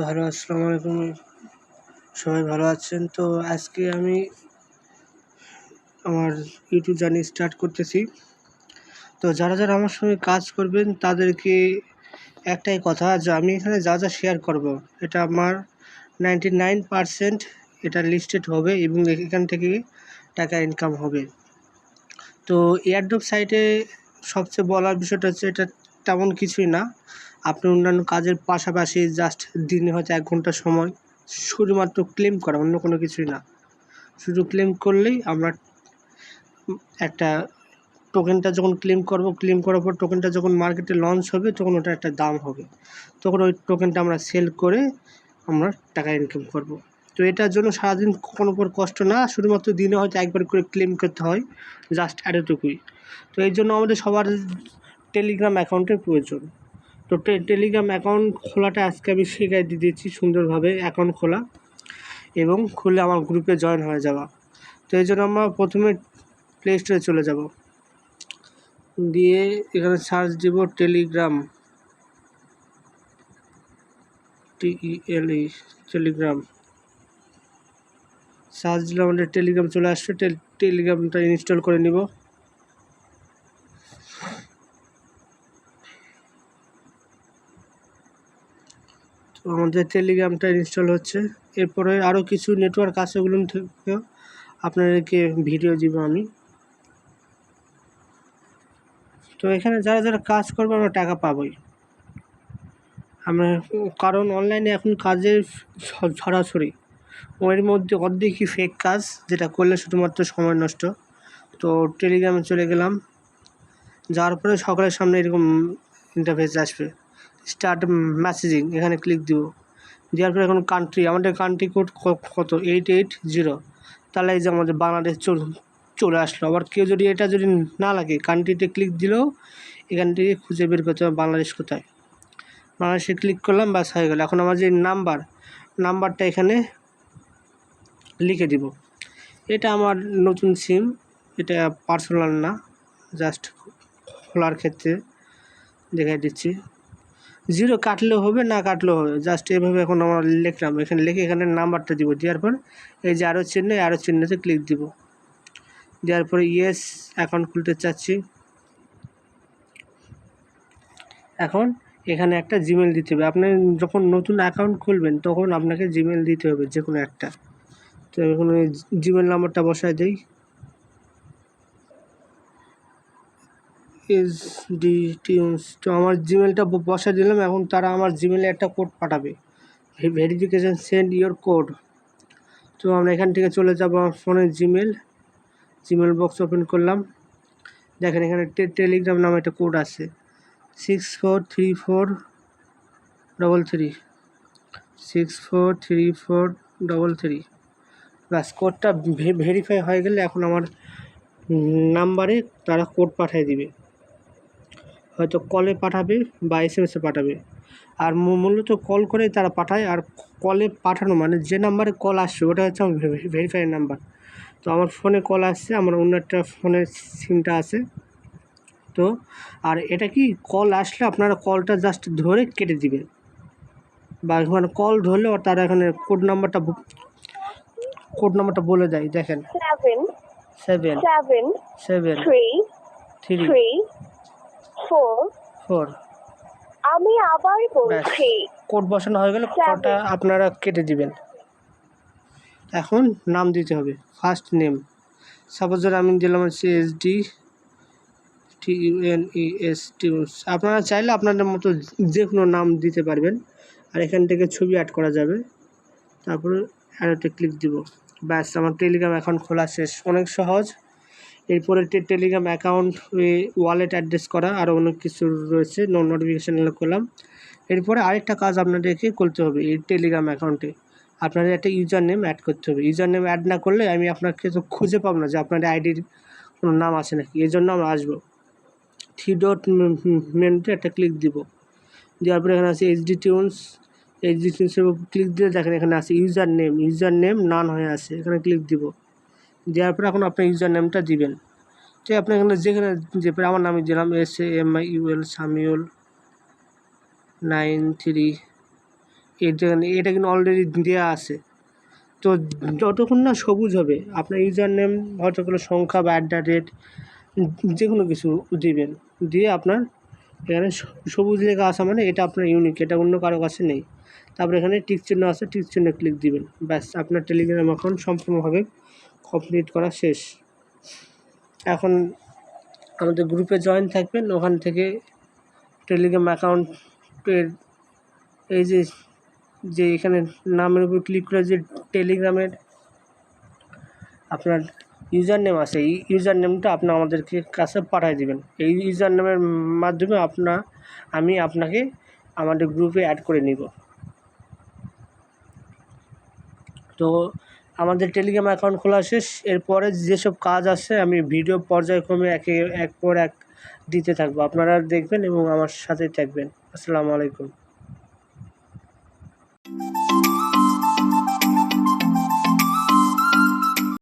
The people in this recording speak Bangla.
হ্যালো, আসসালামু আলাইকুম। সবাই ভালো আছেন? তো আজকে আমি আমার ইউটিউব জার্নি স্টার্ট করতেছি। তো যারা আমার সঙ্গে কাজ করবেন তাদেরকে একটাই কথা, যে আমি এখানে যা শেয়ার করব এটা আমার 99% এটা লিস্টেড হবে এবং এখান থেকে টাকা ইনকাম হবে। তো এয়ারড্রপ সাইটে সবচেয়ে বলার বিষয়টা হচ্ছে, এটা তেমন কিছুই না। আপনি অন্যান্য কাজের পাশাপাশি জাস্ট দিনে হয়তো 1 ঘন্টা সময় শুধুমাত্র ক্লেম করা, অন্য কোনো কিছুই না। শুধু ক্লেম করলেই আমরা একটা টোকেনটা যখন ক্লেম করার পর টোকেনটা যখন মার্কেটে লঞ্চ হবে তখন ওটা একটা দাম হবে। তখন ওই টোকেনটা আমরা সেল করে আমরা টাকা ইনকাম করব। তো এটার জন্য সারাদিন কোনো কষ্ট না, শুধুমাত্র দিনে হয়তো একবার করে ক্লেম করতে হয়, জাস্ট এতটুকুই। তো এই জন্য আমাদের সবার টেলিগ্রাম অ্যাকাউন্টের প্রয়োজন। তো টেলিগ্রাম অ্যাকাউন্ট খোলাটা আজকে আমি শিখিয়ে দিয়েছি, সুন্দরভাবে অ্যাকাউন্ট খোলা এবং খুলে আমার গ্রুপে জয়েন হয়ে যাওয়া। তো এই জন্য আমরা প্রথমে প্লে স্টোরে চলে যাব, দিয়ে এখানে সার্চ দিব টেলিগ্রাম, টেলিগ্রাম সার্চ দিলে আমাদের টেলিগ্রাম চলে আসবে। টেলিগ্রামটা ইনস্টল করে নিব। তো আমাদের টেলিগ্রামটা ইনস্টল হচ্ছে। এরপরে আরও কিছু নেটওয়ার্ক আছে, ওগুলো থেকেও আপনাদেরকে ভিডিও দিব আমি। তো এখানে যারা কাজ করবে আমরা টাকা পাবোই আমরা, কারণ অনলাইনে এখন কাজের সরাসরি ওর মধ্যে অর্ধেকই ফেক কাজ, যেটা করলে শুধুমাত্র সময় নষ্ট। তো টেলিগ্রামে চলে গেলাম, যাওয়ার পরে সকলের সামনে এরকম ইন্টারফেস আসবে, স্টার্ট মেসেজিং, এখানে ক্লিক দিব। দেওয়ার পরে এখন কান্ট্রি, আমাদের কান্ট্রি কোড কত 880, তাহলে এই যে আমাদের বাংলাদেশ চলে আসলো। আবার কেউ যদি এটা যদি না লাগে, কান্ট্রিতে ক্লিক দিলেও এখান থেকে খুঁজে বের করতে হবে বাংলাদেশ কোথায়। বাংলাদেশে ক্লিক করলাম, বাস হয়ে গেল। এখন আমার যে নাম্বারটা এখানে লিখে দিব। এটা আমার নতুন সিম, এটা পার্সোনাল না, জাস্ট খোলার ক্ষেত্রে দেখাই দিচ্ছি। 0 কাটলেও হবে, না কাটলেও হবে, জাস্ট এভাবে এখন আমরা লিখলাম। এখানে লিখে এখানে নাম্বারটা দিব। দেওয়ার পর এই যে আরও চিহ্নতে ক্লিক দিব। দেওয়ার পরে ইয়েস, অ্যাকাউন্ট খুলতে চাচ্ছি। এখন এখানে একটা জিমেল দিতে হবে। আপনি যখন নতুন অ্যাকাউন্ট খুলবেন তখন আপনাকে জিমেল দিতে হবে, যে কোনো একটা। তো এখন ওই জিমেল নাম্বারটা বসায় দিই, SDTunes। তো আমার জিমেলটা বসায় দিলাম। এখন তারা আমার জিমেলে একটা কোড পাঠাবে, ভেরিফিকেশান সেন্ড ইওর কোড। তো আমরা এখান থেকে চলে যাব আমার ফোনের জিমেল বক্স ওপেন করলাম। দেখেন এখানে টেলিগ্রাম নামে একটা কোড আছে, 643433 643433। ব্যাস, কোডটা ভেরিফাই হয়ে গেলে এখন আমার নাম্বারে তারা কোড পাঠিয়ে দিবে, হয়তো কলে পাঠাবে বা SMS-এ পাঠাবে। আর মূলত কল করে তারা পাঠায়। আর কলে পাঠানো মানে যে নাম্বারে কল আসছে ওটা হচ্ছে আমার ভেরিফাইড নাম্বার। তো আমার ফোনে কল আসছে, আমার অন্য একটা ফোনের সিমটা আছে। তো আর এটা কি, কল আসলে আপনারা কলটা জাস্ট ধরে কেটে দিবেন, বা মানে কল ধরলে তারা এখানে কোড নাম্বারটা বলে দেয়। দেখেন 77334। আমি আবার বলছি, কোড বসানো হয়ে গেলে কোডটা আপনারা কেটে দিবেন। এখন নাম দিতে হবে, ফার্স্ট নেম। সাপোজ ধর আমি দিলাম হচ্ছে SDTUNES। আপনারা চাইলে আপনাদের মতো যে কোনো নাম দিতে পারবেন। আর এখান থেকে ছবি অ্যাড করা যাবে। তারপরে অ্যাডতে ক্লিক দিব। ব্যাস, আমার টেলিগ্রাম অ্যাকাউন্ট খোলা শেষ। অনেক সহজ। এরপরে টেলিগ্রাম অ্যাকাউন্ট ওয়ালেট অ্যাড্রেস করা, আরও অনেক কিছু রয়েছে। নোটিফিকেশান করলাম। এরপরে আরেকটা কাজ আপনাদেরকে করতে হবে, এই টেলিগ্রাম অ্যাকাউন্টে আপনাদের একটা ইউজার নেম অ্যাড করতে হবে। ইউজার নেম অ্যাড না করলে আমি আপনাকে তো খুঁজে পাবো না যে আপনাদের আইডির কোনো নাম আছে নাকি। এই জন্য আমরা আসবো 3 ডট মেনুতে একটা ক্লিক দিব। দেওয়ার পরে এখানে আছে SDTunes ক্লিক দিয়ে দেখেন এখানে আছে ইউজার নেম নান হয়ে আছে, এখানে ক্লিক দিব। দেওয়ার পরে এখন আপনার ইউজার নেমটা দিবেন। তো আপনি এখানে যেখানে আমার নামে দিলাম SAMIUL সামিউল 93 এটা কিন্তু অলরেডি দেওয়া আছে। তো যতক্ষণ না সবুজ হবে আপনার ইউজার নেম হয়তো কোনো সংখ্যা বা @ যে কোনো কিছু দিবেন, দিয়ে আপনার এখানে সবুজ লেখা আসা মানে এটা আপনার ইউনিক, এটা অন্য কারো কাছে নেই। তারপরে এখানে টিক চিহ্ন আছে, টিক চিহ্নে ক্লিক দিবেন, ব্যাস আপনার টেলিগ্রাম অ্যাকাউন্ট সম্পূর্ণভাবে কমপ্লিট করা শেষ। এখন আমাদের গ্রুপে জয়েন থাকবেন, ওখান থেকে টেলিগ্রাম অ্যাকাউন্টের এই যে এখানে নামের উপর ক্লিক করে যে টেলিগ্রামের আপনার ইউজার নেম আছে, এই ইউজার নেমটা আপনি আমাদেরকে কাছে পাঠিয়ে দিবেন। এই ইউজার নেমের মাধ্যমে আমি আপনাকে আমাদের গ্রুপে অ্যাড করে নিব। তো আমাদের টেলিগ্রাম অ্যাকাউন্ট খোলা শেষ। এরপরে যেসব কাজ আছে আমি ভিডিও পর্যায়ক্রমে এক পর এক দিতে থাকবো, আপনারা দেখবেন এবং আমার সাথে থাকবেন। আসসালামু আলাইকুম।